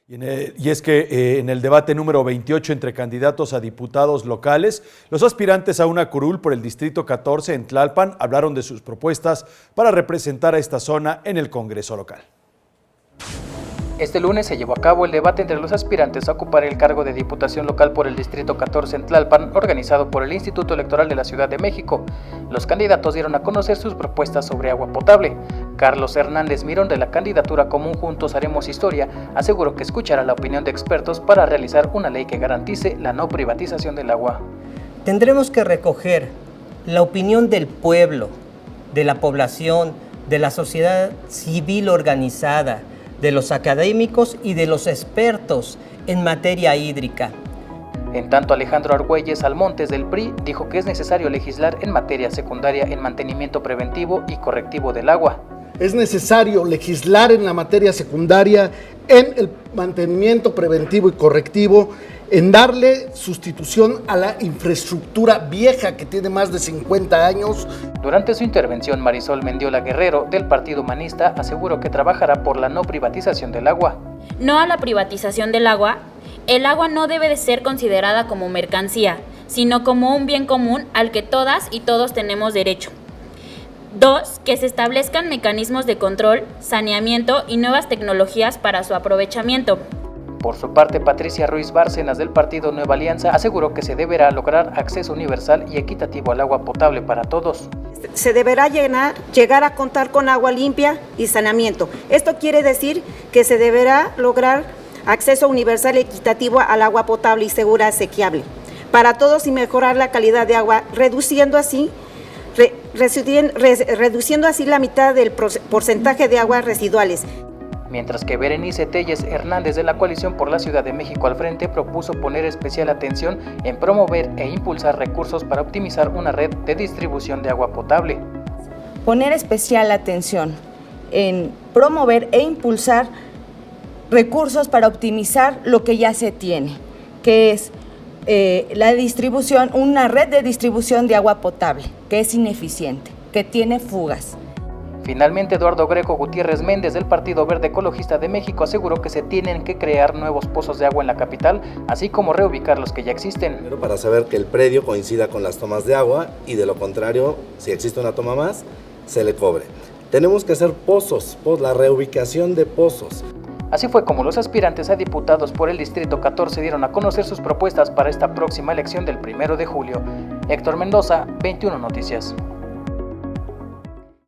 Y es que en el debate número 28 entre candidatos a diputados locales, los aspirantes a una curul por el Distrito 14 en Tlalpan hablaron de sus propuestas para representar a esta zona en el Congreso local. Este lunes se llevó a cabo el debate entre los aspirantes a ocupar el cargo de diputación local por el Distrito 14 en Tlalpan, organizado por el Instituto Electoral de la Ciudad de México. Los candidatos dieron a conocer sus propuestas sobre agua potable. Carlos Hernández Mirón, de la candidatura Común Juntos Haremos Historia, aseguró que escuchará la opinión de expertos para realizar una ley que garantice la no privatización del agua. Tendremos que recoger la opinión del pueblo, de la población, de la sociedad civil organizada, de los académicos y de los expertos en materia hídrica. En tanto, Alejandro Argüelles Almontes del PRI dijo que es necesario legislar en materia secundaria en mantenimiento preventivo y correctivo del agua. Es necesario legislar en la materia secundaria en el mantenimiento preventivo y correctivo, en darle sustitución a la infraestructura vieja que tiene más de 50 años. Durante su intervención, Marisol Mendiola Guerrero, del Partido Humanista, aseguró que trabajará por la no privatización del agua. No a la privatización del agua. El agua no debe de ser considerada como mercancía, sino como un bien común al que todas y todos tenemos derecho. 2. Que se establezcan mecanismos de control, saneamiento y nuevas tecnologías para su aprovechamiento. Por su parte, Patricia Ruiz Bárcenas, del Partido Nueva Alianza, aseguró que se deberá lograr acceso universal y equitativo al agua potable para todos. Se deberá llegar a contar con agua limpia y saneamiento. Esto quiere decir que se deberá lograr acceso universal y equitativo al agua potable y segura, asequible para todos y mejorar la calidad de agua, reduciendo así la mitad del porcentaje de aguas residuales. Mientras que Berenice Telles Hernández, de la Coalición por la Ciudad de México al Frente, propuso poner especial atención en promover e impulsar recursos para optimizar una red de distribución de agua potable. Poner especial atención en promover e impulsar recursos para optimizar lo que ya se tiene, que es la distribución, una red de distribución de agua potable, que es ineficiente, que tiene fugas. Finalmente, Eduardo Greco Gutiérrez Méndez, del Partido Verde Ecologista de México, aseguró que se tienen que crear nuevos pozos de agua en la capital, así como reubicar los que ya existen. Para saber que el predio coincida con las tomas de agua y de lo contrario, si existe una toma más, se le cobre. Tenemos que hacer pozos, la reubicación de pozos. Así fue como los aspirantes a diputados por el Distrito 14 dieron a conocer sus propuestas para esta próxima elección del 1 de julio. Héctor Mendoza, 21 Noticias.